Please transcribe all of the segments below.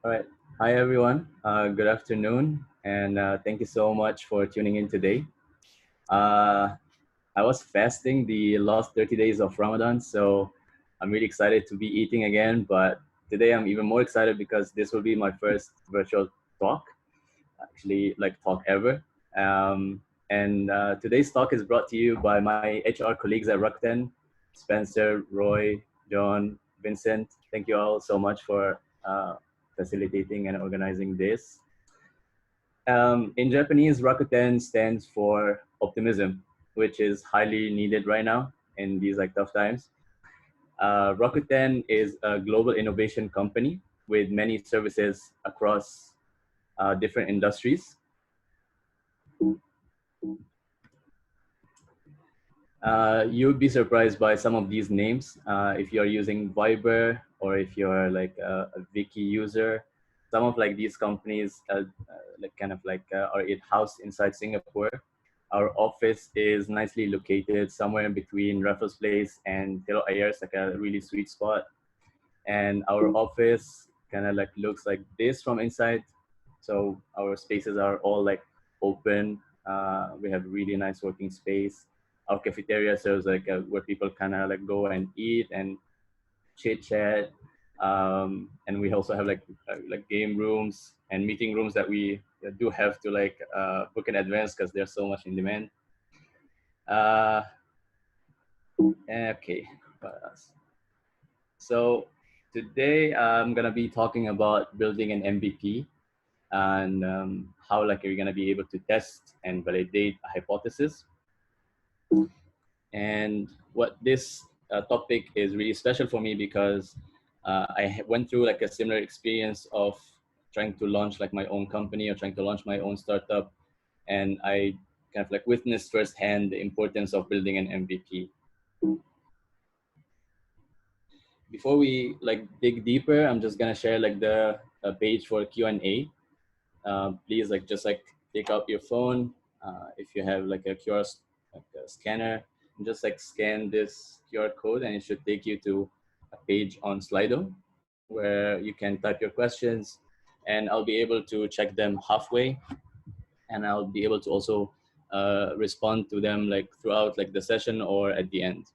All right. Hi, everyone. Good afternoon. And thank you so much for tuning in today. Uh, I was fasting the last 30 days of Ramadan, so I'm really excited to be eating again. But today I'm even more excited because this will be my first virtual talk, actually, like talk ever. And today's talk is brought to you by my HR colleagues at Rakuten, Spencer, Roy, John, Vincent. Thank you all so much for facilitating and organizing this. In Japanese, Rakuten stands for optimism, which is highly needed right now in these like tough times. Rakuten is a global innovation company with many services across different industries. You'd be surprised by some of these names if you're using Viber or if you're like a Wiki user. Some of like these companies like kind of like are it housed inside Singapore. Our office is nicely located somewhere in between Raffles Place and Telok Ayer, it's like a really sweet spot. And our office kind of like looks like this from inside. So our spaces are all like open. We have really nice working space. Our cafeteria serves like where people kind of like go and eat and chit chat. And we also have like game rooms and meeting rooms that we do have to like book in advance because there's so much in demand. Uh, okay. So today I'm gonna be talking about building an MVP and how like you're gonna be able to test and validate a hypothesis. And what this topic is really special for me because I went through like a similar experience of trying to launch like my own company or trying to launch my own startup, and I kind of like witnessed firsthand the importance of building an MVP. Before we like dig deeper, I'm just gonna share like the page for Q&A. Please like just like take out your phone if you have like a QR like a scanner, and just like scan this QR code, and it should take you to a page on Slido where you can type your questions, and I'll be able to check them halfway, and I'll be able to also respond to them like throughout like the session or at the end.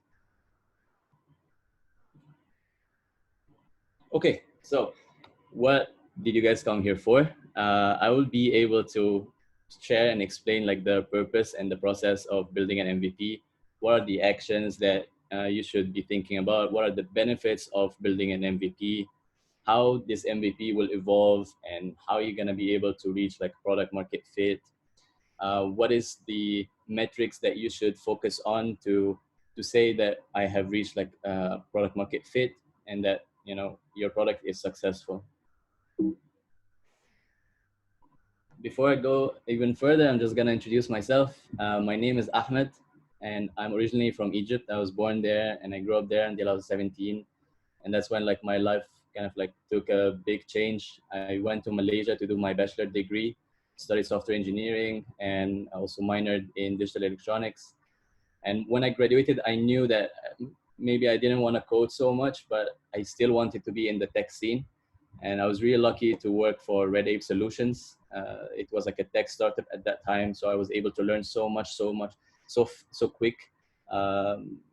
Okay, so what did you guys come here for? I will be able to share and explain like the purpose and the process of building an MVP. What are the actions that you should be thinking about? What are the benefits of building an MVP? How this MVP will evolve and how you're gonna be able to reach like product market fit. What is the metrics that you should focus on to say that I have reached like product market fit and that your product is successful. Before I go even further, I'm just gonna introduce myself. My name is Ahmed, and I'm originally from Egypt. I was born there, and I grew up there until I was 17, and that's when like my life kind of like took a big change. I went to Malaysia to do my bachelor degree, studied software engineering, and I also minored in digital electronics. And when I graduated, I knew that maybe I didn't want to code so much, but I still wanted to be in the tech scene. And I was really lucky to work for Red Ape Solutions. It was like a tech startup at that time, so I was able to learn so much, so quick.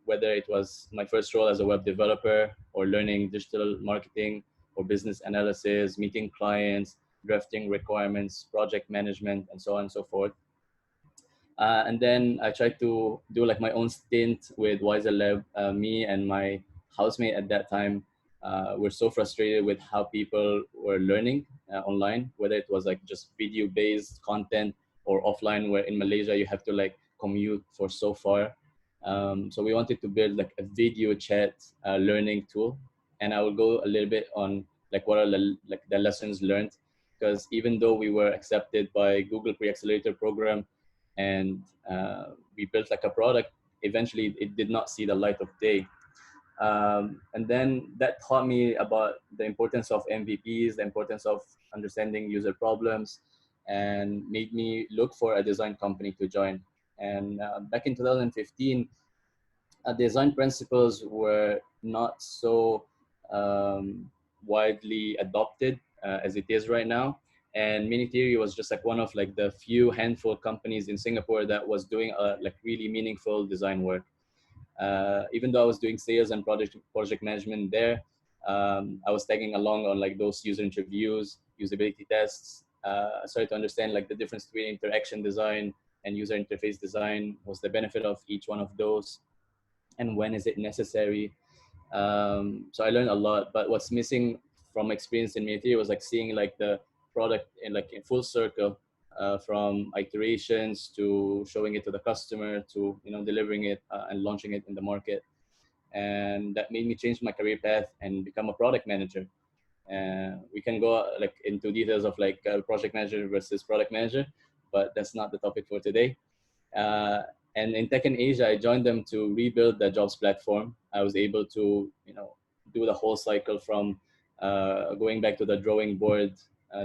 Whether it was my first role as a web developer or learning digital marketing or business analysis, meeting clients, drafting requirements, project management, and so on and so forth. And then I tried to do like my own stint with Wiser Lab. Me and my housemate at that time were so frustrated with how people were learning online, whether it was like just video-based content or offline, where in Malaysia you have to like commute for so far. So we wanted to build like a video chat learning tool, and I will go a little bit on like what are like the lessons learned, because even though we were accepted by Google Pre-Accelerator program and we built like a product, eventually it did not see the light of day. And then that taught me about the importance of MVPs, the importance of understanding user problems, and made me look for a design company to join. And back in 2015, design principles were not so widely adopted as it is right now. And Mini Theory was just like one of like the few handful companies in Singapore that was doing like really meaningful design work. Even though I was doing sales and project management there, I was tagging along on like those user interviews, usability tests. I started to understand like the difference between interaction design and user interface design. What's the benefit of each one of those, and when is it necessary? So I learned a lot. But what's missing from experience in Meteor was like seeing like the product in like in full circle, from iterations to showing it to the customer to delivering it and launching it in the market. And that made me change my career path and become a product manager. We can go like into details of like project manager versus product manager, but that's not the topic for today. Uh, and in Tech in Asia, I joined them to rebuild the jobs platform. I was able to, do the whole cycle from going back to the drawing board,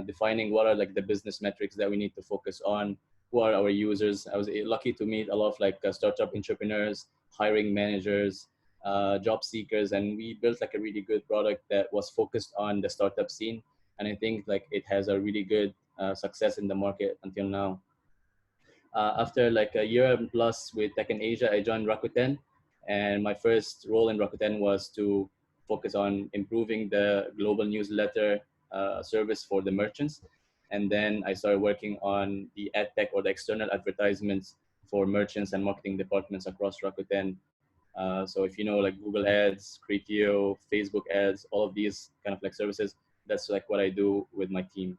defining what are like the business metrics that we need to focus on, who are our users. I was lucky to meet a lot of like startup entrepreneurs, hiring managers, job seekers, and we built like a really good product that was focused on the startup scene. And I think like it has a really good success in the market until now. After like a year plus with Tech in Asia, I joined Rakuten, and my first role in Rakuten was to focus on improving the global newsletter service for the merchants. And then I started working on the ad tech or the external advertisements for merchants and marketing departments across Rakuten. So if you know like Google Ads, Criteo, Facebook ads, all of these kind of like services, that's like what I do with my team.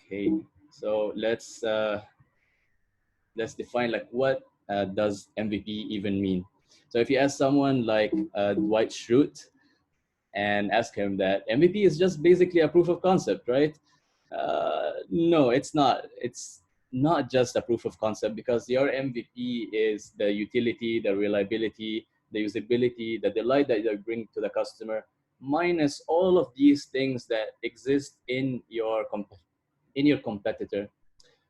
Okay, so let's define like what does MVP even mean. So if you ask someone like Dwight Schrute and ask him that MVP is just basically a proof of concept, right? No, it's not. It's not just a proof of concept, because your MVP is the utility, the reliability, the usability, the delight that you bring to the customer, minus all of these things that exist in your competitor.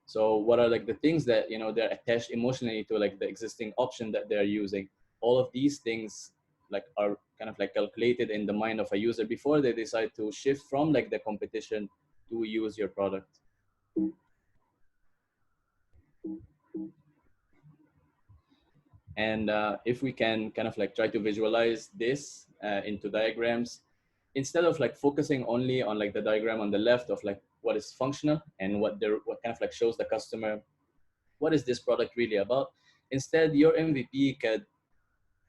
So what are like the things that they're attached emotionally to like the existing option that they're using? All of these things like are kind of like calculated in the mind of a user before they decide to shift from like the competition to use your product. And if we can kind of like try to visualize this into diagrams, instead of like focusing only on like the diagram on the left of like what is functional and what kind of like shows the customer what is this product really about. Instead, your MVP could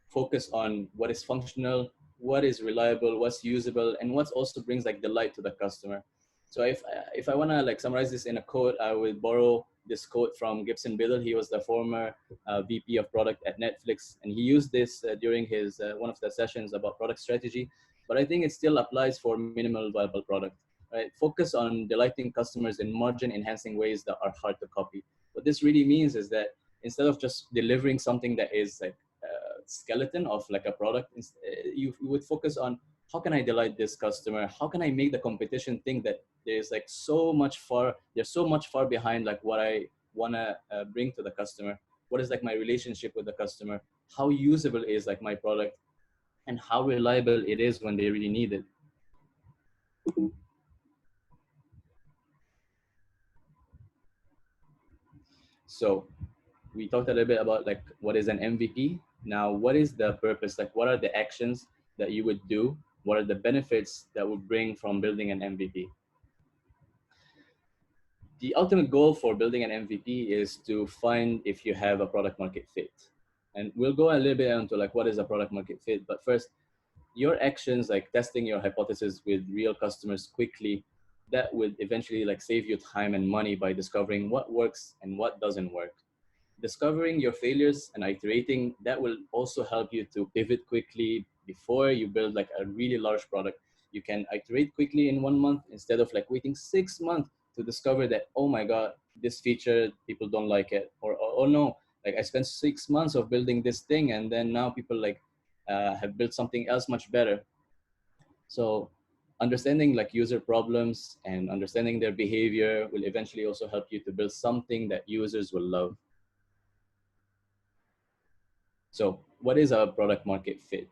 focus on what is functional, what is reliable, what's usable, and what also brings like delight to the customer. So if I wanna like summarize this in a quote, I would borrow this quote from Gibson Biddle. He was the former VP of product at Netflix, and he used this during his one of the sessions about product strategy. But I think it still applies for minimal viable product. Right? Focus on delighting customers in margin-enhancing ways that are hard to copy. What this really means is that instead of just delivering something that is like skeleton of like a product, you would focus on how can I delight this customer? How can I make the competition think that they're so much far behind like what I want to bring to the customer? What is like my relationship with the customer? How usable is like my product, and how reliable it is when they really need it? So we talked a little bit about like what is an MVP. Now, what is the purpose? Like, what are the actions that you would do? What are the benefits that would bring from building an MVP? The ultimate goal for building an MVP is to find if you have a product market fit. And we'll go a little bit into like what is a product market fit. But first, your actions like testing your hypothesis with real customers quickly, that would eventually like save you time and money by discovering what works and what doesn't work. Discovering your failures and iterating, that will also help you to pivot quickly before you build like a really large product. You can iterate quickly in 1 month instead of like waiting 6 months to discover that, oh my god, this feature people don't like it, or oh no, like I spent 6 months of building this thing and then now people like have built something else much better. So understanding like user problems and understanding their behavior will eventually also help you to build something that users will love. So what is our product market fit?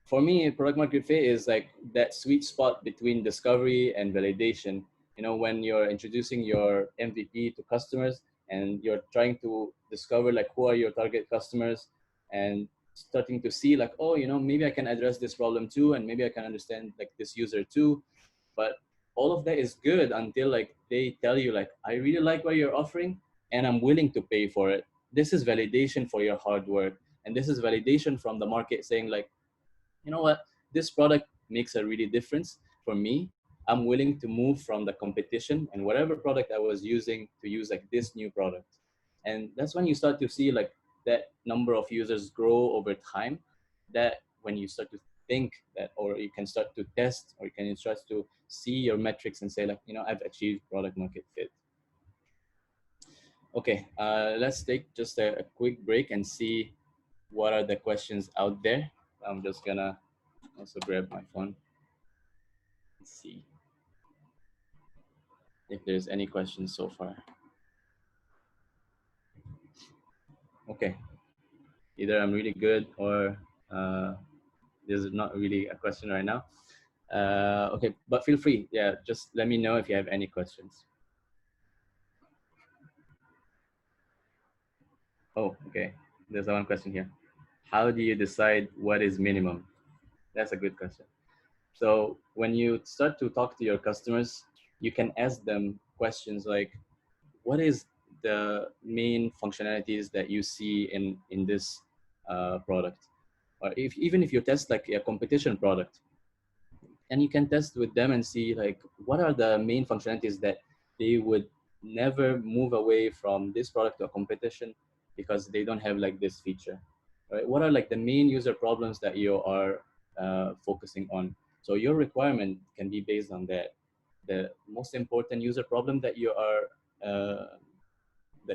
for me, product market fit is like that sweet spot between discovery and validation. When you're introducing your MVP to customers and you're trying to discover like who are your target customers, and starting to see like, oh, maybe I can address this problem too, and maybe I can understand like this user too. But all of that is good until like they tell you like, I really like what you're offering and I'm willing to pay for it. This is validation for your hard work, and this is validation from the market saying like, you know what, this product makes a really difference for me. I'm willing to move from the competition and whatever product I was using to use like this new product. And that's when you start to see like that number of users grow over time. That when you start to think that, or you can start to test, or you can start to see your metrics and say like, I've achieved product market fit. Okay, let's take just a quick break and see what are the questions out there. I'm just gonna also grab my phone and see if there's any questions so far. Okay, either I'm really good or there's not really a question right now. Okay, but feel free. Yeah, just let me know if you have any questions. Oh, okay. There's one question here. How do you decide what is minimum? That's a good question. So when you start to talk to your customers, you can ask them questions like, what is the main functionalities that you see in this product? Or even if you test like a competition product, and you can test with them and see like what are the main functionalities that they would never move away from this product to a competition because they don't have like this feature, right? What are like the main user problems that you are focusing on? So your requirement can be based on that, the most important user problem uh, that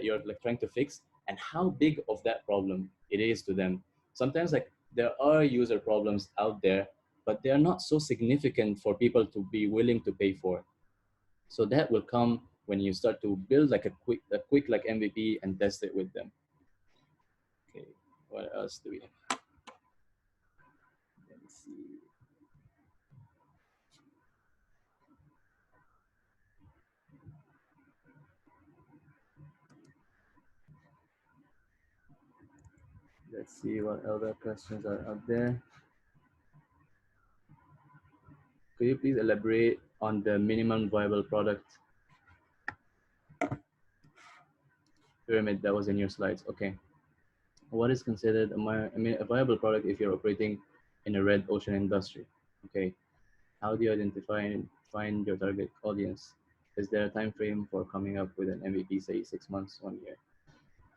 you're like trying to fix, and how big of that problem it is to them. Sometimes like there are user problems out there, but they are not so significant for people to be willing to pay for. So that will come when you start to build like a quick like MVP and test it with them. Okay, what else do we have? Let me see. Let's see what other questions are out there. Could you please elaborate on the minimum viable product pyramid that was in your slides? Okay. What is considered a viable product if you're operating in a red ocean industry? Okay. How do you identify and find your target audience? Is there a time frame for coming up with an MVP, say 6 months, 1 year?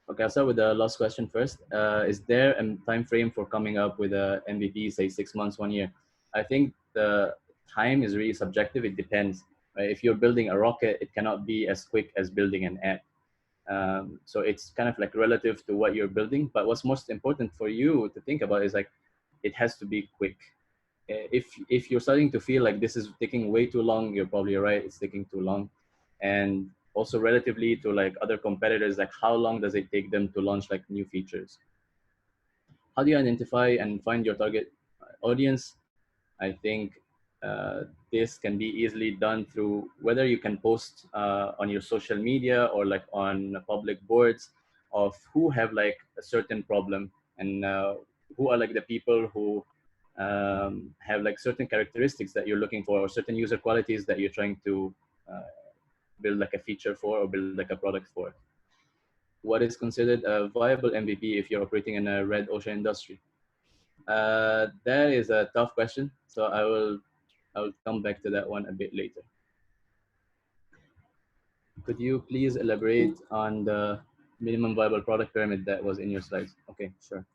Okay, I'll start with the last question first. Is there a time frame for coming up with a MVP, say 6 months, 1 year? I think the time is really subjective. It depends. Right? If you're building a rocket, it cannot be as quick as building an app. So it's kind of like relative to what you're building. But what's most important for you to think about is like, it has to be quick. If you're starting to feel like this is taking way too long, you're probably right. It's taking too long. And also relatively to like other competitors, like how long does it take them to launch like new features? How do you identify and find your target audience? I think this can be easily done through whether you can post on your social media or like on public boards of who have like a certain problem, and who are like the people who have like certain characteristics that you're looking for, or certain user qualities that you're trying to build like a feature for, or build like a product for. What is considered a viable MVP if you're operating in a red ocean industry? That is a tough question. So I will come back to that one a bit later. Could you please elaborate on the minimum viable product pyramid that was in your slides? Okay, sure.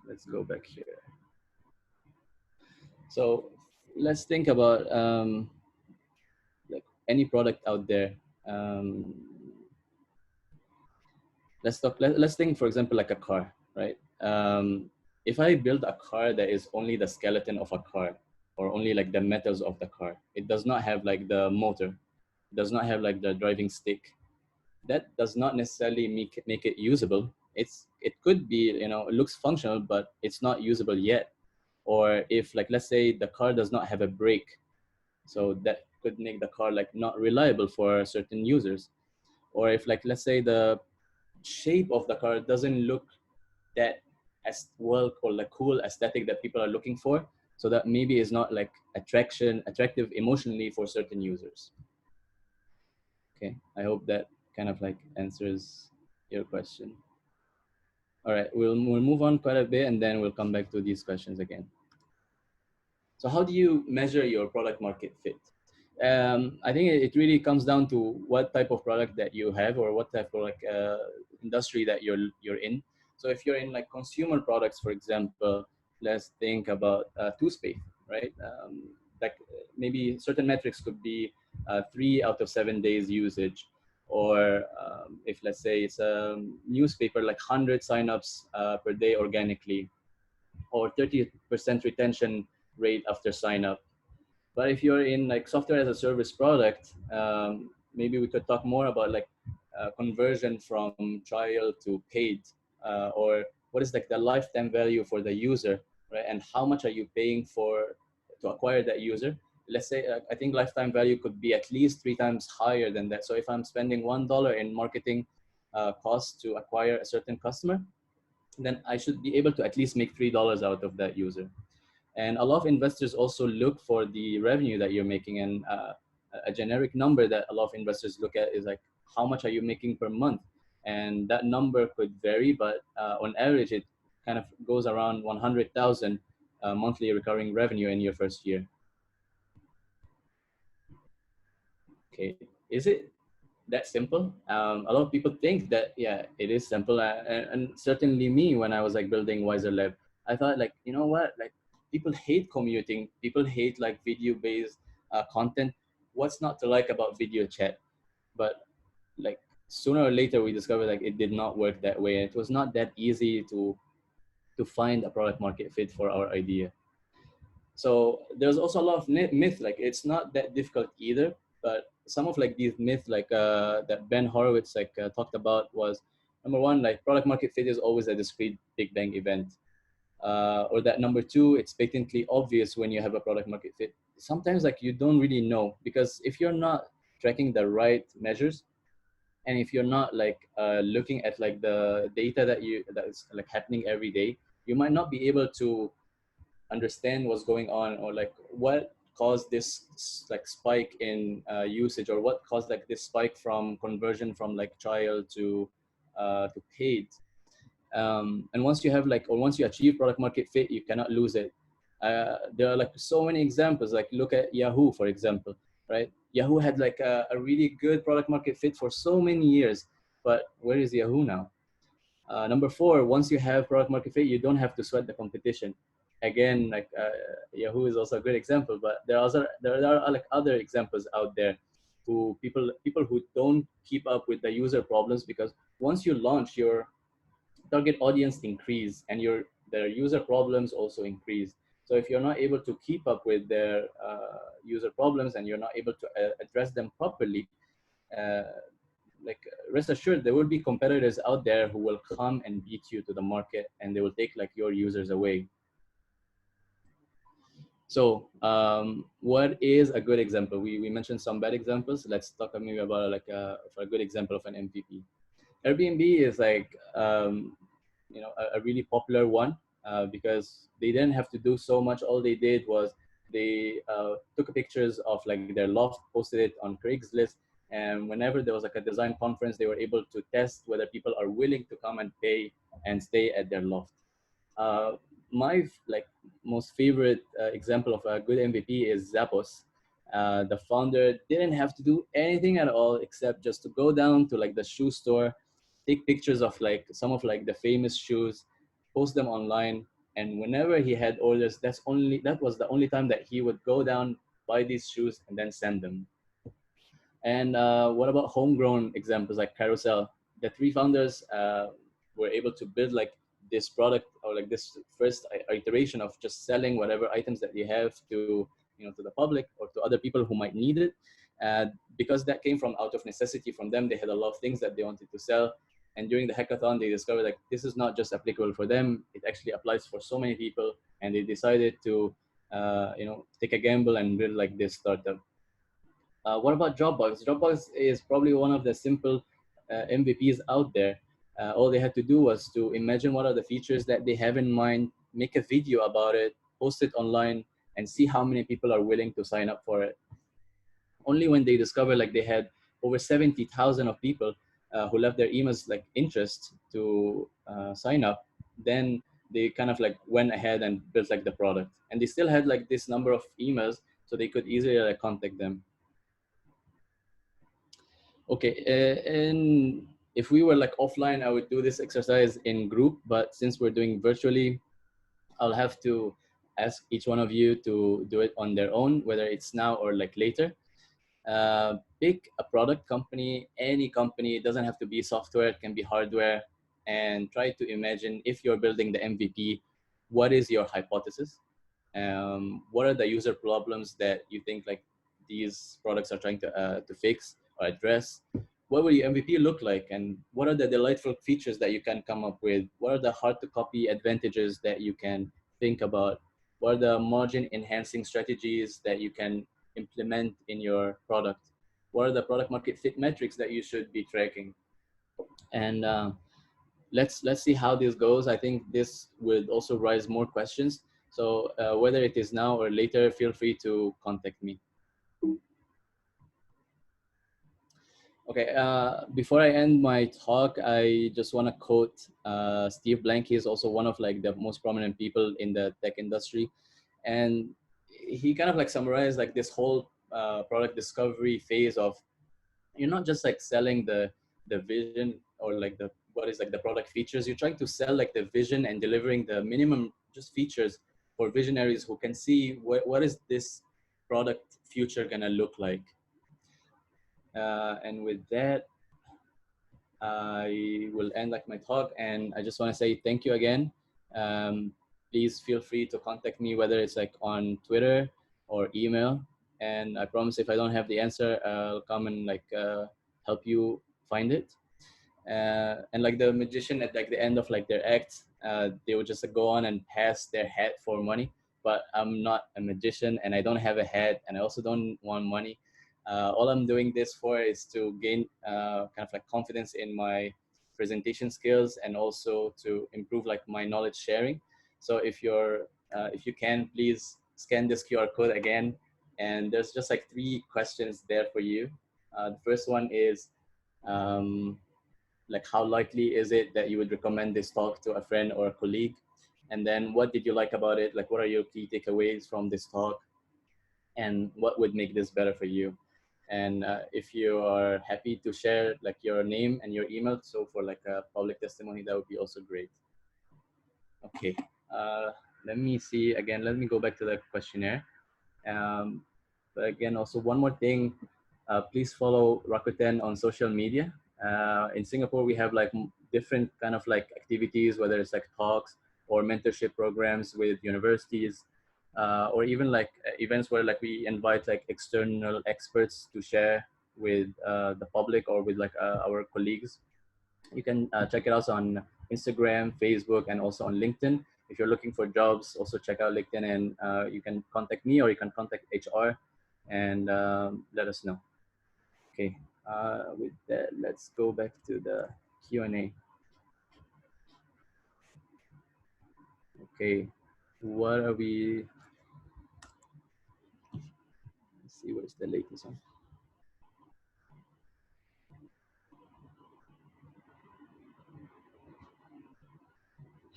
Let's go back here. So let's think about like any product out there. Um, let's think, for example, like a car, right? If I build a car that is only the skeleton of a car, or only like the metals of the car. It does not have like the motor, it does not have like the driving stick. That does not necessarily make it usable. It could be, you know, it looks functional, but it's not usable yet. Or if like let's say the car does not have a brake, so that could make the car like not reliable for certain users. Or if like let's say the shape of the car doesn't look that as well or like cool aesthetic that people are looking for, so that maybe is not like attractive emotionally for certain users. Okay, I hope that kind of like answers your question. All right, we'll move on quite a bit and then we'll come back to these questions again. So how do you measure your product market fit? I think it really comes down to what type of product that you have, or what type of like industry that you're in. So if you're in like consumer products, for example, let's think about toothpaste, right? Like maybe certain metrics could be 3 out of 7 days usage, or if let's say it's a newspaper, like 100 signups per day organically, or 30% retention rate after sign up. But if you're in like software as a service product, maybe we could talk more about like conversion from trial to paid, or what is like the lifetime value for the user, right? And how much are you paying for to acquire that user? Let's say I think lifetime value could be at least 3 times higher than that. So if I'm spending $1 in marketing costs to acquire a certain customer, then I should be able to at least make $3 out of that user. And a lot of investors also look for the revenue that you're making. And a generic number that a lot of investors look at is like, how much are you making per month? And that number could vary, but on average, it kind of goes around 100,000 monthly recurring revenue in your first year. Okay, is it that simple? A lot of people think that, yeah, it is simple. And certainly me, when I was like building Wiser Lab, I thought like, you know what, like people hate commuting, people hate like video based content. What's not to like about video chat? But like sooner or later we discovered like it did not work that way. It was not that easy to find a product market fit for our idea. So there's also a lot of myth, like it's not that difficult either. But some of like these myths like that Ben Horowitz like talked about was, number one, like product market fit is always a discrete big bang event, or that number two, it's patently obvious when you have a product market fit. Sometimes like you don't really know, because if you're not tracking the right measures, and if you're not like looking at like the data that is like happening every day, you might not be able to understand what's going on, or like what caused this like spike in usage, or what caused like this spike from conversion from like trial to paid. And once you have like, or once you achieve product market fit, you cannot lose it. There are like so many examples, like look at Yahoo, for example, right? Yahoo had like a really good product market fit for so many years, but where is Yahoo now? Number four, once you have product market fit, you don't have to sweat the competition. Again, like Yahoo is also a great example, but there are like other examples out there who people who don't keep up with the user problems, because once you launch, your target audience increase and their user problems also increase. So if you're not able to keep up with their user problems, and you're not able to address them properly, uh, like rest assured there will be competitors out there who will come and beat you to the market, and they will take like your users away. So what is a good example? We mentioned some bad examples. Let's talk maybe about like for a good example of an MVP. Airbnb is like you know, a really popular one, because they didn't have to do so much. All they did was they took pictures of like their loft, posted it on Craigslist, and whenever there was like a design conference, they were able to test whether people are willing to come and pay and stay at their loft. uh, my like most favorite example of a good MVP is Zappos. The founder didn't have to do anything at all except just to go down to like the shoe store, take pictures of like some of like the famous shoes, post them online, and whenever he had orders, that was the only time that he would go down, buy these shoes, and then send them. And what about homegrown examples like Carousel? The three founders were able to build like this product, or like this first iteration of just selling whatever items that you have to, to the public or to other people who might need it. uh, because that came from out of necessity from them. They had a lot of things that they wanted to sell, and during the hackathon they discovered like this is not just applicable for them, it actually applies for so many people, and they decided to take a gamble and build like this startup. What about Dropbox? Dropbox is probably one of the simple MVPs out there. All they had to do was to imagine what are the features that they have in mind, make a video about it, post it online, and see how many people are willing to sign up for it. Only when they discovered like they had over 70,000 of people who left their emails like interest to sign up, then they kind of like went ahead and built like the product. And they still had like this number of emails, so they could easily like contact them. Okay, and if we were like offline, I would do this exercise in group, but since we're doing virtually, I'll have to ask each one of you to do it on their own, whether it's now or like later. Pick a product company, any company. It doesn't have to be software, it can be hardware, and try to imagine if you're building the MVP, what is your hypothesis? What are the user problems that you think like these products are trying to fix or address? What will your MVP look like, and what are the delightful features that you can come up with? What are the hard to copy advantages that you can think about? What are the margin enhancing strategies that you can implement in your product? What are the product market fit metrics that you should be tracking? And let's see how this goes. I think this would also raise more questions. So whether it is now or later, feel free to contact me. Okay, before I end my talk, I just want to quote Steve Blank. He's also one of like the most prominent people in the tech industry, and he kind of like summarized like this whole product discovery phase of, you're not just like selling the vision or like the what is like the product features. You're trying to sell like the vision and delivering the minimum just features for visionaries who can see what is this product future gonna look like. And with that, I will end like my talk, and I just want to say thank you again. Please feel free to contact me, whether it's like on Twitter or email. And I promise if I don't have the answer, I'll come and like help you find it. And like the magician at like the end of like their act, they would just go on and pass their hat for money. But I'm not a magician, and I don't have a hat, and I also don't want money. All I'm doing this for is to gain kind of like confidence in my presentation skills, and also to improve like my knowledge sharing. So if you can, please scan this QR code again, and there's just like 3 questions there for you. The first one is, like how likely is it that you would recommend this talk to a friend or a colleague? And then what did you like about it? Like what are your key takeaways from this talk, and what would make this better for you? And if you are happy to share like your name and your email, so for like a public testimony, that would be also great. Okay, let me see again, let me go back to the questionnaire. But again, also one more thing, please follow Rakuten on social media. In Singapore, we have like different kind of like activities, whether it's like talks or mentorship programs with universities, or even like events where like we invite like external experts to share with the public or with like our colleagues. You can check it out on Instagram, Facebook, and also on LinkedIn. If you're looking for jobs, also check out LinkedIn, and you can contact me or you can contact HR and let us know. Okay, with that, let's go back to the Q&A. Okay, what are we? Let's see, where's the latest one?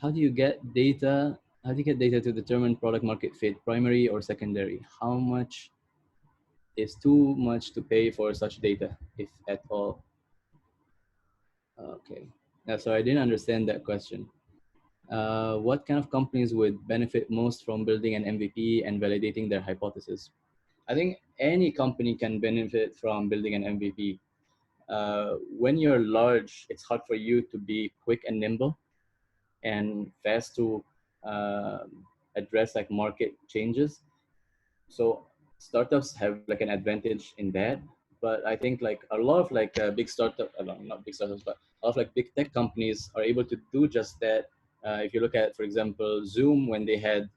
How do you get data? How do you get data to determine product market fit, primary or secondary? How much is too much to pay for such data, if at all? Okay. Yeah, so I didn't understand that question. What kind of companies would benefit most from building an MVP and validating their hypothesis? I think any company can benefit from building an MVP. When you're large, it's hard for you to be quick and nimble. and fast to address like market changes. So startups have like an advantage in that. But I think like a lot of like big startup, not big startups, but a lot of like big tech companies are able to do just that. If you look at, for example, Zoom, when they had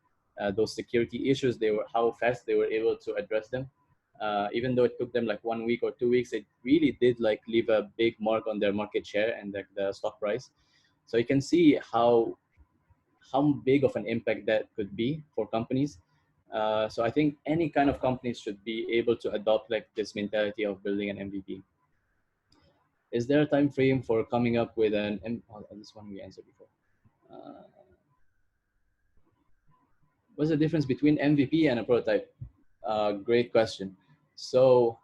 those security issues, they were how fast they were able to address them. Even though it took them like 1 week or 2 weeks, it really did like leave a big mark on their market share and like the stock price. So you can see how big of an impact that could be for companies. So I think any kind of companies should be able to adopt like this mentality of building an MVP. Is there a time frame for coming up with this one we answered before. Uh, what's the difference between MVP and a prototype? Great question. So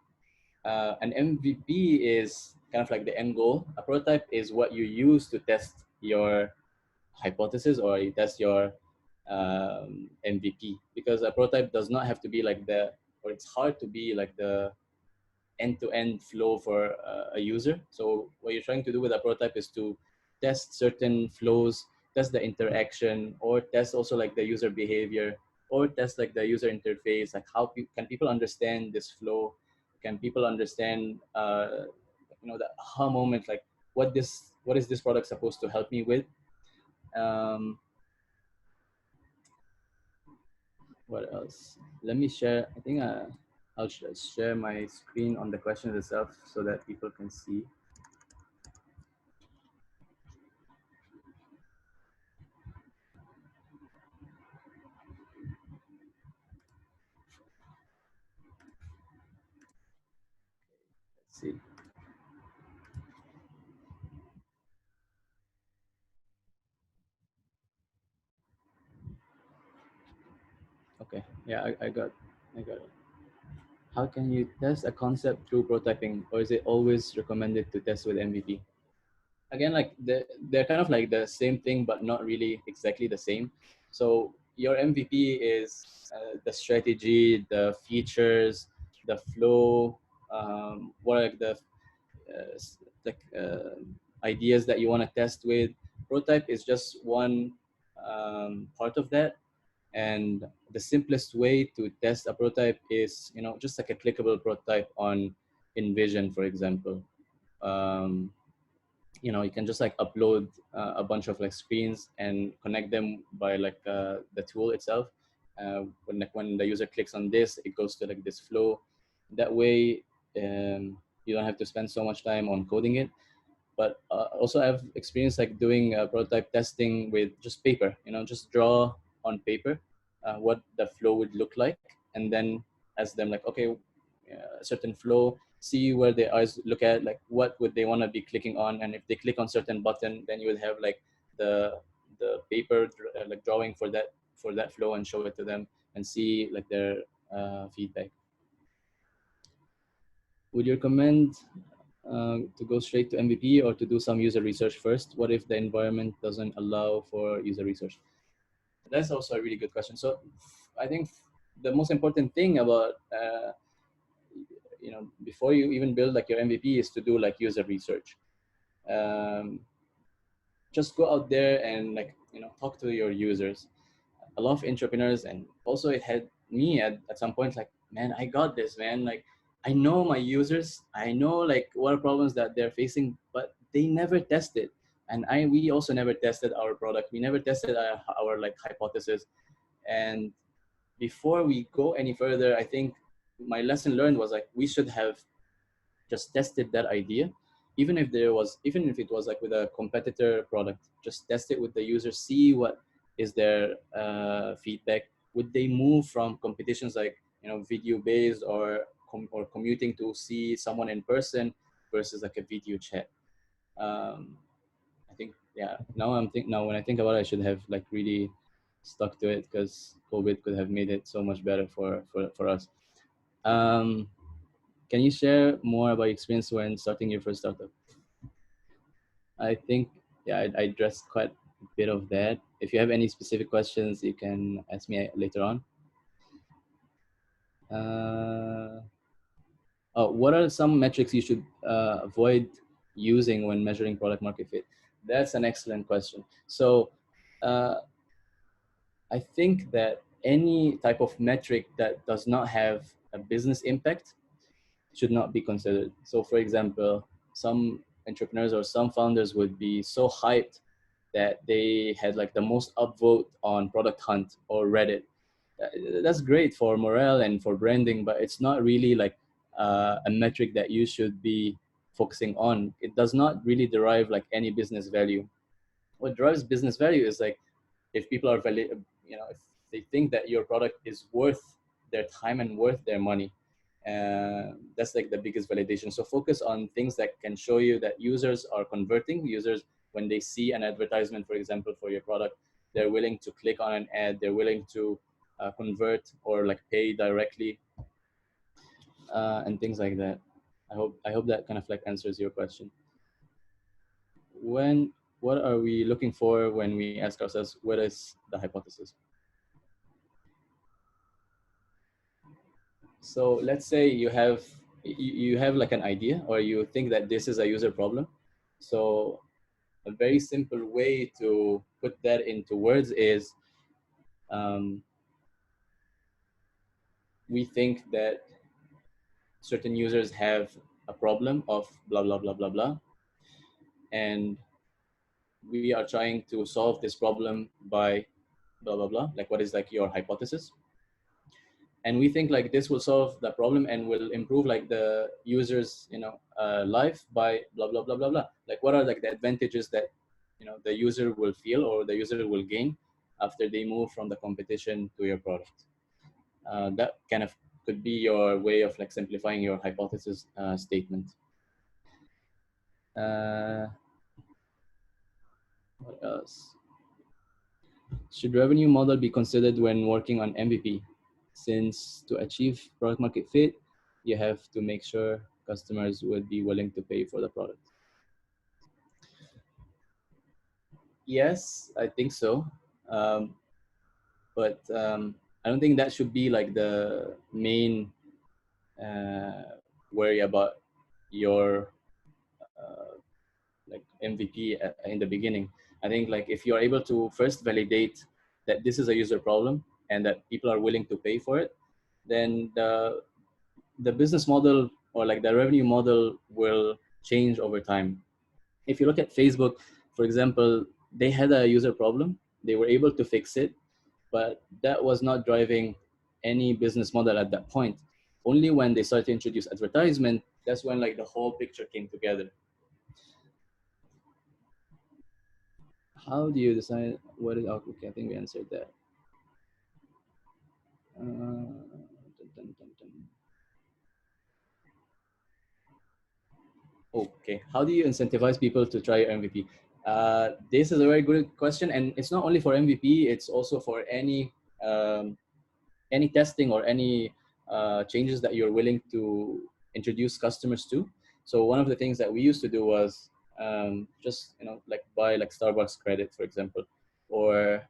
an MVP is kind of like the end goal. A prototype is what you use to test your hypothesis or you test your MVP, because a prototype does not have to be like or it's hard to be like the end-to-end flow for a user. So what you're trying to do with a prototype is to test certain flows, test the interaction, or test also like the user behavior, or test like the user interface, like how can people understand this flow? Can people understand, the aha moment, like what is this product supposed to help me with? Um, what else? Let me share. I think I'll share my screen on the questions itself so that people can see. Let's see. Okay. Yeah, I got it. How can you test a concept through prototyping, or is it always recommended to test with MVP? Again, like they're kind of like the same thing, but not really exactly the same. So your MVP is the strategy, the features, the flow, what are like the uh, like ideas that you want to test with. Prototype is just one part of that, and the simplest way to test a prototype is just like a clickable prototype on InVision, for example. um, you can just like upload a bunch of like screens and connect them by like the tool itself. When the user clicks on this, it goes to like this flow. That way, you don't have to spend so much time on coding it. But also I've experienced like doing prototype testing with just paper, just draw on paper what the flow would look like, and then ask them like, okay, a certain flow, see where their eyes look at, like what would they want to be clicking on, and if they click on certain button, then you would have like the paper like drawing for that flow, and show it to them and see like their feedback. Would you recommend to go straight to MVP or to do some user research first? What if the environment doesn't allow for user research? That's also a really good question. So I think the most important thing about before you even build like your MVP is to do like user research. Um, just go out there and like talk to your users. A lot of entrepreneurs, and also it had me at some point like, man, I got this, man. Like I know my users, I know like what are problems that they're facing, but they never tested. And we also never tested our product. We never tested our like hypothesis. And before we go any further, I think my lesson learned was like we should have just tested that idea, even if it was like with a competitor product. Just test it with the user, see what is their feedback. Would they move from competitions like video based, or commuting to see someone in person versus like a video chat? um, I think, yeah, now when I think about it, I should have like really stuck to it, because COVID could have made it so much better for us. um, can you share more about your experience when starting your first startup? I think, yeah, I addressed quite a bit of that. If you have any specific questions, you can ask me later on. Uh, what are some metrics you should avoid using when measuring product market fit? That's an excellent question. So Uh, I think that any type of metric that does not have a business impact should not be considered. So, for example, some entrepreneurs or some founders would be so hyped that they had like the most upvote on Product Hunt or Reddit. That's great for morale and for branding, but it's not really like a metric that you should be focusing on. It does not really derive like any business value. What drives business value is like if people are if they think that your product is worth their time and worth their money. That's like the biggest validation. So focus on things that can show you that users are converting. Users, when they see an advertisement, for example, for your product, they're willing to click on an ad, they're willing to convert or like pay directly, and things like that. I hope that kind of like answers your question. When What are we looking for when we ask ourselves what is the hypothesis? So let's say you have like an idea, or you think that this is a user problem. So a very simple way to put that into words is, um, we think that certain users have a problem of blah blah blah blah blah, and we are trying to solve this problem by blah blah blah. Like, what is like your hypothesis? And we think like this will solve the problem and will improve like the user's life by blah blah blah blah blah. Like, what are like the advantages that the user will feel or the user will gain after they move from the competition to your product? That kind of could be your way of like simplifying your hypothesis statement. uh, what else? Should revenue model be considered when working on MVP? Since to achieve product market fit, you have to make sure customers would be willing to pay for the product. Yes, I think so. Um, but I don't think that should be like the main worry about your like MVP in the beginning. I think like if you're able to first validate that this is a user problem and that people are willing to pay for it, then the business model or like the revenue model will change over time. If you look at Facebook, for example, they had a user problem, they were able to fix it, but that was not driving any business model at that point. Only when they started to introduce advertisement, that's when like the whole picture came together. How do you decide what is outlook? I think we answered that. Dun, dun, dun. Okay, how do you incentivize people to try your MVP? This is a very good question, and it's not only for MVP; it's also for um, any testing or any changes that you're willing to introduce customers to. So one of the things that we used to do was just like buy like Starbucks credit, for example, or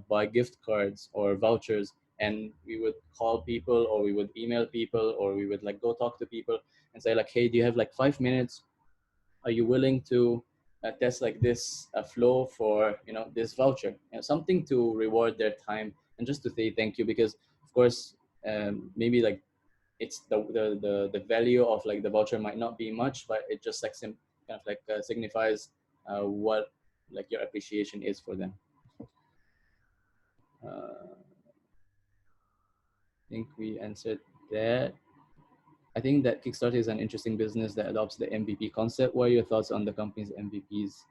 buy gift cards or vouchers, and we would call people or we would email people or we would like go talk to people and say like, hey, do you have like 5 minutes? Are you willing to test like this flow for this voucher? Something to reward their time and just to say thank you, because of course maybe like it's the value of like the voucher might not be much, but it just like kind of like signifies what like your appreciation is for them. I think we answered that. I think that Kickstarter is an interesting business that adopts the MVP concept. What are your thoughts on the company's MVP's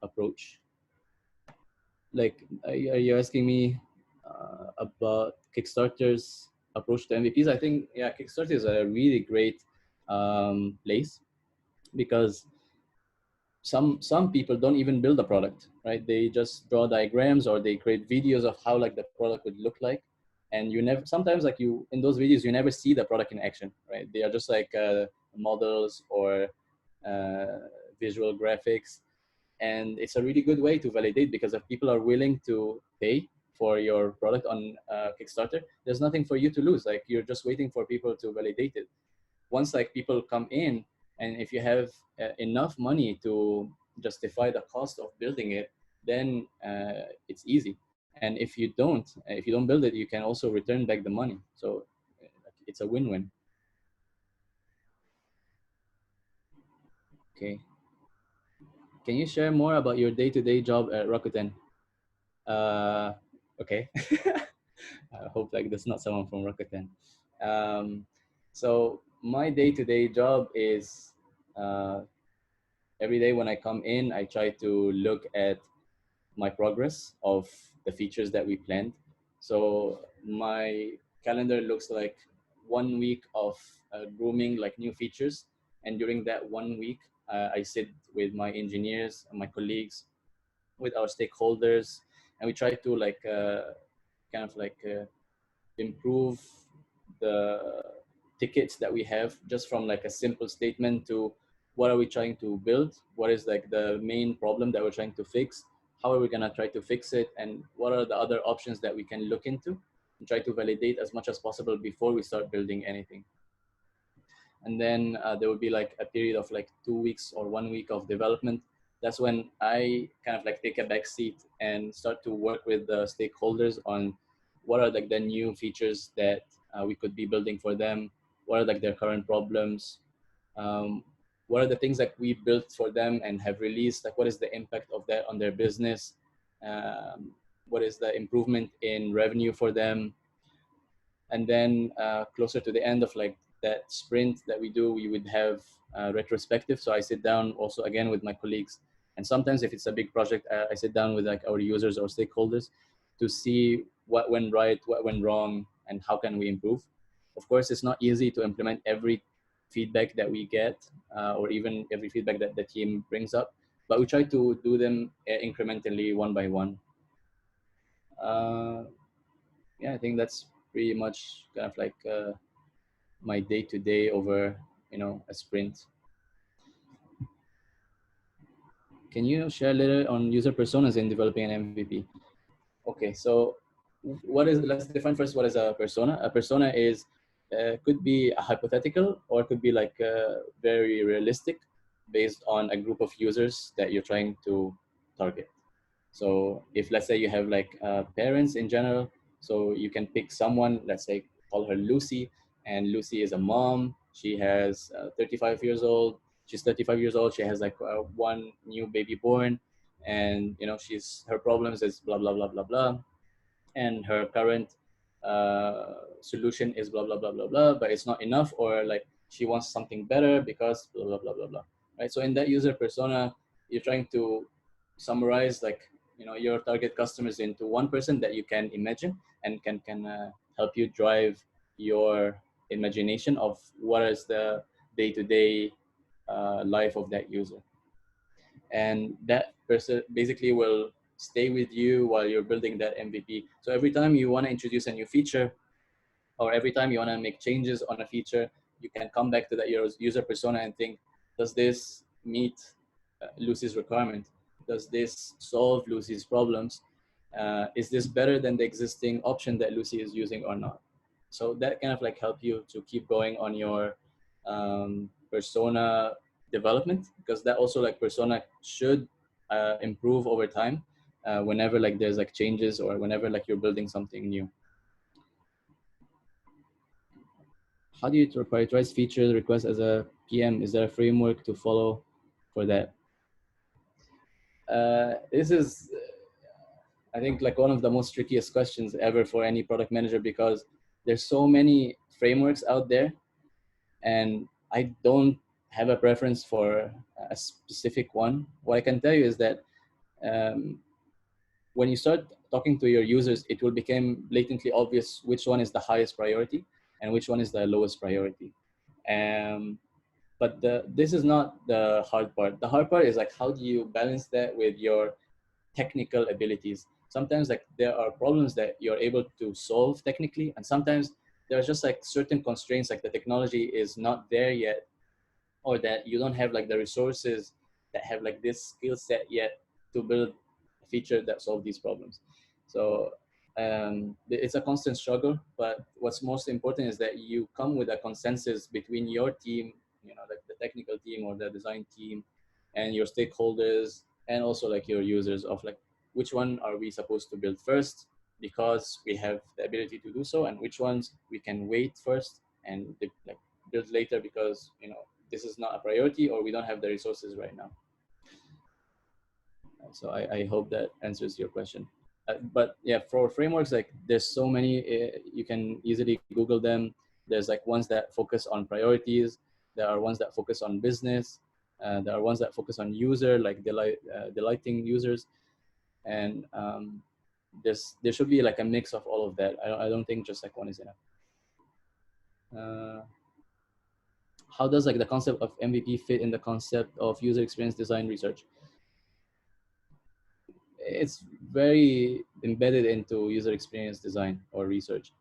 approach? Like, are you asking me about Kickstarter's approach to MVPs? I think, yeah, Kickstarter is a really great place because some people don't even build a product, right? They just draw diagrams or they create videos of how like the product would look like, and you never sometimes like you in those videos you never see the product in action, right? They are just like models or uh, visual graphics, and it's a really good way to validate, because if people are willing to pay for your product on Kickstarter, there's nothing for you to lose. Like, you're just waiting for people to validate it. Once like people come in, and if you have enough money to justify the cost of building it, then it's easy. And if you don't build it, you can also return back the money. So it's a win-win. Okay. Can you share more about your day-to-day job at Rakuten? Uh, okay. I hope like that's not someone from Rakuten. Um, so my day-to-day job is uh, every day when I come in, I try to look at my progress of the features that we planned. So my calendar looks like 1 week of grooming like new features, and during that 1 week, I sit with my engineers and my colleagues, with our stakeholders, and we try to like kind of like improve the tickets that we have, just from like a simple statement to what are we trying to build, what is like the main problem that we're trying to fix, how are we going to try to fix it, and what are the other options that we can look into, and try to validate as much as possible before we start building anything. And then there would be like a period of like 2 weeks or 1 week of development. That's when I kind of like take a back seat and start to work with the stakeholders on what are like the new features that we could be building for them, what are like their current problems, um, what are the things that we built for them and have released, like what is the impact of that on their business, what is the improvement in revenue for them. And then closer to the end of like that sprint that we do, we would have retrospective. So I sit down also again with my colleagues, and sometimes if it's a big project, I sit down with like our users or stakeholders to see what went right, what went wrong, and how can we improve. Of course, it's not easy to implement every feedback that we get, or even every feedback that the team brings up, but we try to do them incrementally, one by one. uh, yeah, I think that's pretty much kind of like my day to day over, a sprint. Can you share a little on user personas in developing an MVP? Okay, so let's define first what is a persona. A persona is could be a hypothetical, or it could be like very realistic, based on a group of users that you're trying to target. So if let's say you have like parents in general, so you can pick someone, let's say call her Lucy, and Lucy is a mom. She has 35 years old. She's 35 years old. She has like one new baby born, and her problems is blah blah blah blah blah, and her current solution is blah blah blah blah blah, but it's not enough, or like she wants something better because blah blah blah blah blah, right? So in that user persona, you're trying to summarize like your target customers into one person that you can imagine, and can help you drive your imagination of what is the day-to-day life of that user. And that person basically will stay with you while you're building that MVP. So every time you want to introduce a new feature, or every time you want to make changes on a feature, you can come back to that user persona and think, does this meet Lucy's requirement? Does this solve Lucy's problems? Is this better than the existing option that Lucy is using or not? So that kind of like help you to keep going on your persona development, because that also like persona should improve over time whenever like there's like changes, or whenever like you're building something new. How do you prioritize feature requests as a PM? Is there a framework to follow for that? This is, I think, like one of the most trickiest questions ever for any product manager, because there's so many frameworks out there, and I don't have a preference for a specific one. What I can tell you is that um, when you start talking to your users, it will become blatantly obvious which one is the highest priority and which one is the lowest priority. But this is not the hard part. The hard part is like, how do you balance that with your technical abilities? Sometimes like there are problems that you're able to solve technically, and sometimes there's just like certain constraints, like the technology is not there yet, or that you don't have like the resources that have like this skill set yet to build a feature that solve these problems. So it's a constant struggle, but what's most important is that you come with a consensus between your team, like the technical team or the design team, and your stakeholders, and also like your users, of like which one are we supposed to build first because we have the ability to do so, and which ones we can wait first and like build later because this is not a priority or we don't have the resources right now. So I hope that answers your question. But yeah, for frameworks, like there's so many, you can easily Google them. There's like ones that focus on priorities. There are ones that focus on business. There are ones that focus on user, like delighting users. And there should be like a mix of all of that. I don't think just like one is enough. How does like the concept of MVP fit in the concept of user experience design research? It's very embedded into user experience design or research.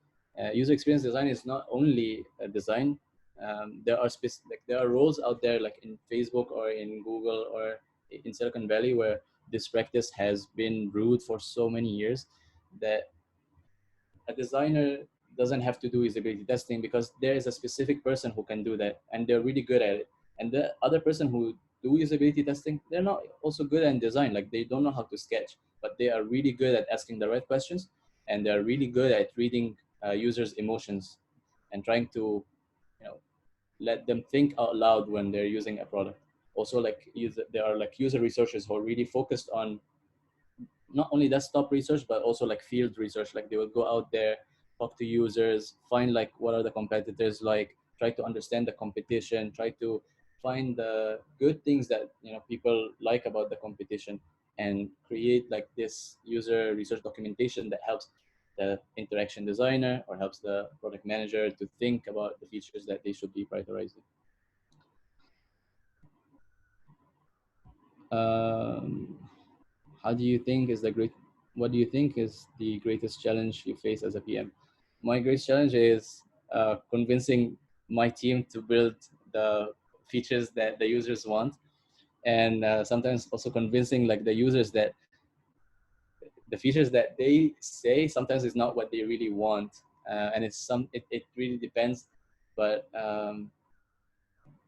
User experience design is not only a design. There are there are roles out there like in Facebook or in Google or in Silicon Valley where this practice has been brewed for so many years that a designer doesn't have to do usability testing because there is a specific person who can do that and they're really good at it. And the other person who do usability testing, they're not also good at design. Like they don't know how to sketch, but they are really good at asking the right questions, and they're really good at reading users' emotions and trying to, let them think out loud when they're using a product. Also, like there are like user researchers who are really focused on not only desktop research but also like field research. Like they will go out there, talk to users, find like what are the competitors like, try to understand the competition, try to find the good things that people like about the competition, and create like this user research documentation that helps the interaction designer or helps the product manager to think about the features that they should be prioritizing. um, how do you think is the great what do you think is the greatest challenge you face as a PM? My greatest challenge is convincing my team to build the features that the users want, and sometimes also convincing like the users that the features that they say sometimes is not what they really want. And it really depends. But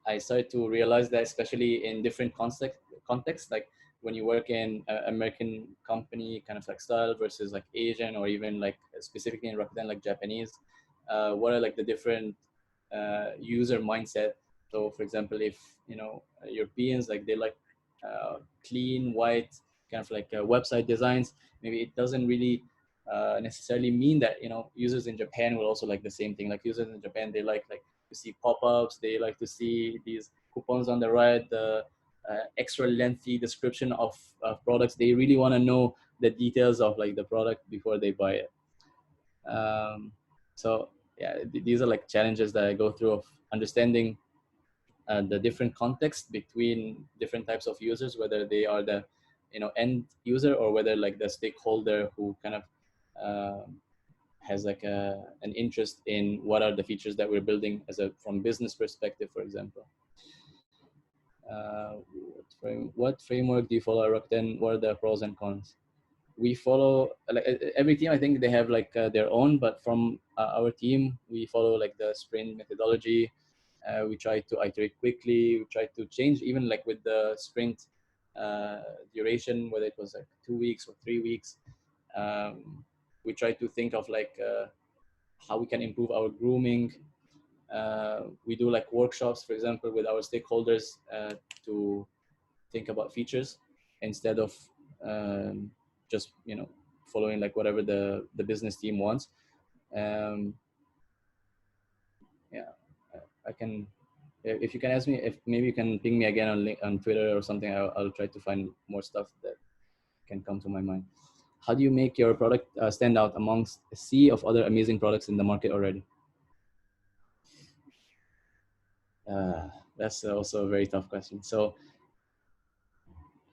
I started to realize that, especially in different contexts, like when you work in an American company, kind of like style versus like Asian, or even like specifically in Rakuten, like Japanese, what are like the different user mindset? So, for example, if Europeans, like they like clean, white, kind of like website designs, maybe it doesn't really necessarily mean that users in Japan will also like the same thing. Like users in Japan, they like to see pop-ups, they like to see these coupons on the right, the extra lengthy description of products. They really want to know the details of like the product before they buy it. So yeah, these are like challenges that I go through of understanding the different context between different types of users, whether they are the end user or whether like the stakeholder who kind of has like an interest in what are the features that we're building from business perspective, for example. What framework do you follow at Rakuten? What are the pros and cons? We follow like every team. I think they have like their own, but from our team, we follow like the sprint methodology. We try to iterate quickly. We try to change even like with the sprint duration, whether it was like 2 weeks or 3 weeks. We try to think of like how we can improve our grooming. We do like workshops, for example, with our stakeholders to think about features instead of just following like whatever the business team wants. Yeah, I can. If you can ask me, if maybe you can ping me again on Twitter or something, I'll try to find more stuff that can come to my mind. How do you make your product stand out amongst a sea of other amazing products in the market already? That's also a very tough question. So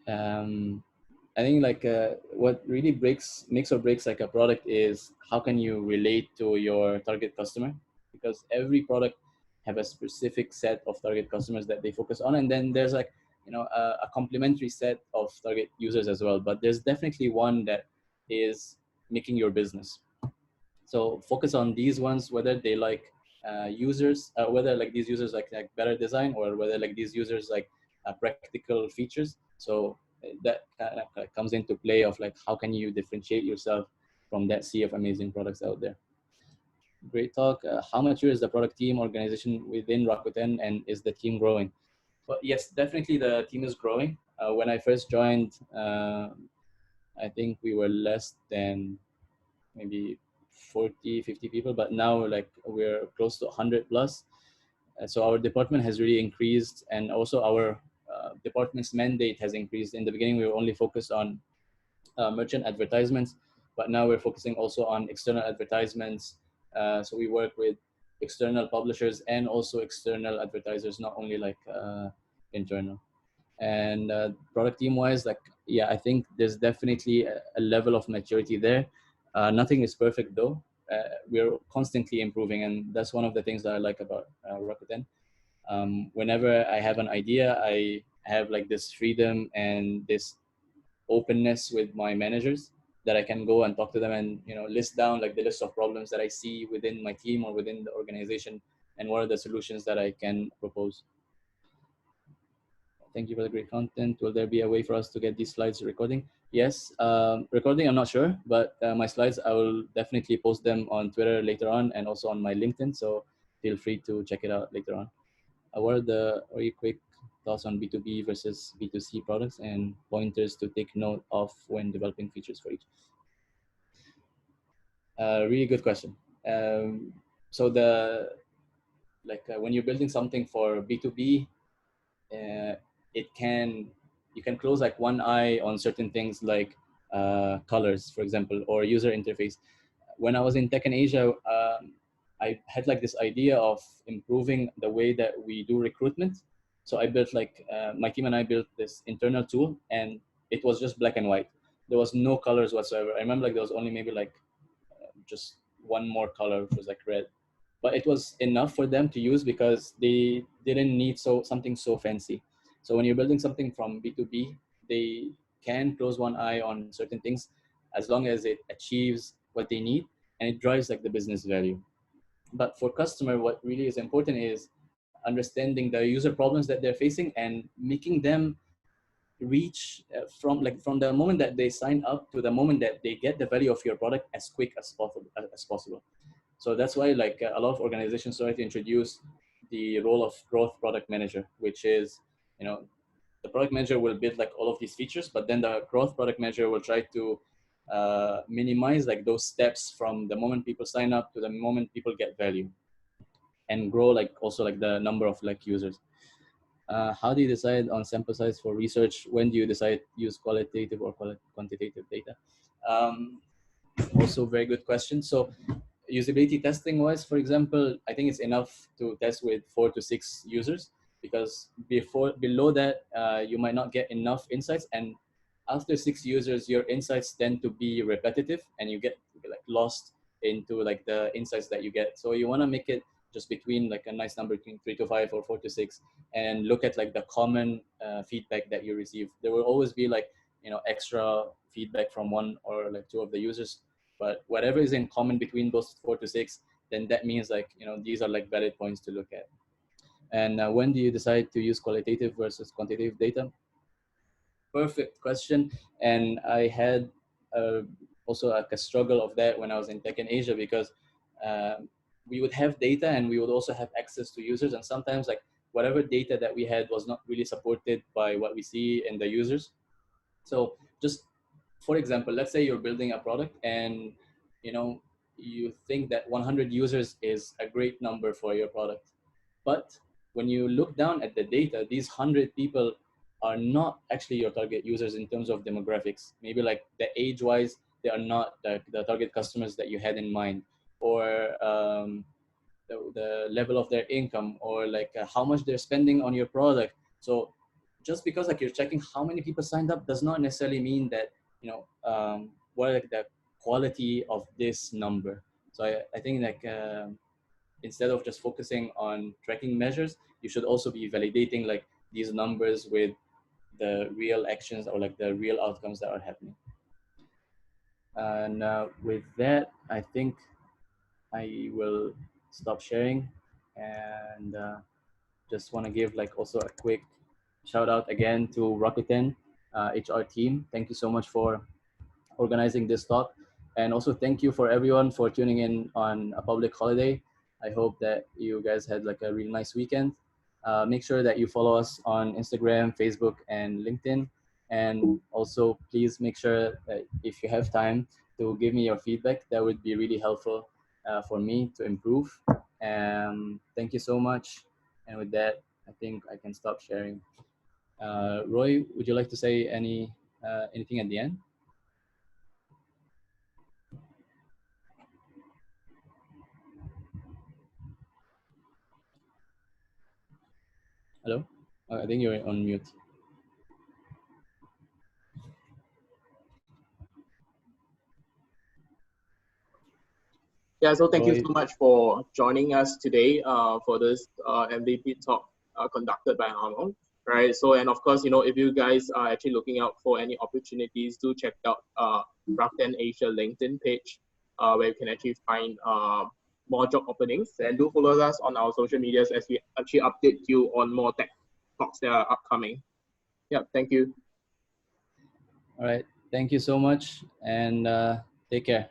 I think like what really makes or breaks like a product is how can you relate to your target customer, because every product have a specific set of target customers that they focus on, and then there's like a complementary set of target users as well, but there's definitely one that is making your business. So focus on these ones, whether they like users, whether like these users like better design, or whether like these users like practical features. So that kind of like comes into play of like how can you differentiate yourself from that sea of amazing products out there. Great talk. How mature is the product team organization within Rakuten, and is the team growing? But yes, definitely the team is growing. When I first joined, I think we were less than maybe 40, 50 people, but now like we're close to 100 plus. So our department has really increased, and also our department's mandate has increased. In the beginning, we were only focused on merchant advertisements, but now we're focusing also on external advertisements. So we work with external publishers and also external advertisers, not only like internal. And product team wise, like, yeah, I think there's definitely a level of maturity there. Nothing is perfect though. We're constantly improving, and that's one of the things that I like about Rakuten. Whenever I have an idea, I have like this freedom and this openness with my managers that I can go and talk to them and list down like the list of problems that I see within my team or within the organization, and what are the solutions that I can propose. Thank you for the great content. Will there be a way for us to get these slides recording? Yes, recording, I'm not sure, but my slides, I will definitely post them on Twitter later on and also on my LinkedIn. So feel free to check it out later on. What are the very quick thoughts on B2B versus B2C products and pointers to take note of when developing features for each? Really good question. So when you're building something for B2B, uh, you can close like one eye on certain things like colors, for example, or user interface. When I was in Tech in Asia, I had like this idea of improving the way that we do recruitment. So I built like my team and I built this internal tool, and it was just black and white. There was no colors whatsoever. I remember like there was only maybe like just one more color, which was like red, but it was enough for them to use because they didn't need something so fancy. So when you're building something from B2B, they can close one eye on certain things as long as it achieves what they need and it drives like the business value. But for customer, what really is important is understanding the user problems that they're facing and making them reach from the moment that they sign up to the moment that they get the value of your product as quick as possible. So that's why like a lot of organizations started to introduce the role of growth product manager, which is, the product manager will build like all of these features, but then the growth product manager will try to minimize like those steps from the moment people sign up to the moment people get value, and grow like also like the number of like users. How do you decide on sample size for research? When do you decide to use qualitative or quantitative data? Also very good question. So usability testing wise, for example, I think it's enough to test with 4 to 6 users, because below that, you might not get enough insights. And after 6 users, your insights tend to be repetitive and you get like lost into like the insights that you get. So you want to make it just between like a nice number between 3 to 5 or 4 to 6, and look at like the common feedback that you receive. There will always be like, extra feedback from one or like two of the users, but whatever is in common between those 4 to 6, then that means like, these are like valid points to look at. And when do you decide to use qualitative versus quantitative data? Perfect question. And I had also like a struggle of that when I was in Tech in Asia, because we would have data and we would also have access to users, and sometimes like whatever data that we had was not really supported by what we see in the users. So just for example, let's say you're building a product and you think that 100 users is a great number for your product, but when you look down at the data, these 100 people are not actually your target users in terms of demographics. Maybe like the age wise, they are not the target customers that you had in mind, or the level of their income, or like how much they're spending on your product. So just because like you're checking how many people signed up does not necessarily mean that what are like the quality of this number. So I think like instead of just focusing on tracking measures, you should also be validating like these numbers with the real actions or like the real outcomes that are happening. And with that, I think I will stop sharing, and just want to give like also a quick shout out again to Rakuten. HR team. Thank you so much for organizing this talk. And also thank you for everyone for tuning in on a public holiday. I hope that you guys had like a really nice weekend. Make sure that you follow us on Instagram, Facebook, and LinkedIn. And also please make sure that if you have time to give me your feedback, that would be really helpful for me to improve. Thank you so much. And with that, I think I can stop sharing. Roy, would you like to say anything at the end? Hello? I think you're on mute. Yeah, so thank you Roy, so much for joining us today for this MVP talk conducted by Ahmed. Right. So, and of course, if you guys are actually looking out for any opportunities, do check out Rakuten Asia LinkedIn page where you can actually find more job openings, and do follow us on our social medias as we actually update you on more tech talks that are upcoming. Yeah, thank you. all right. Thank you so much and take care.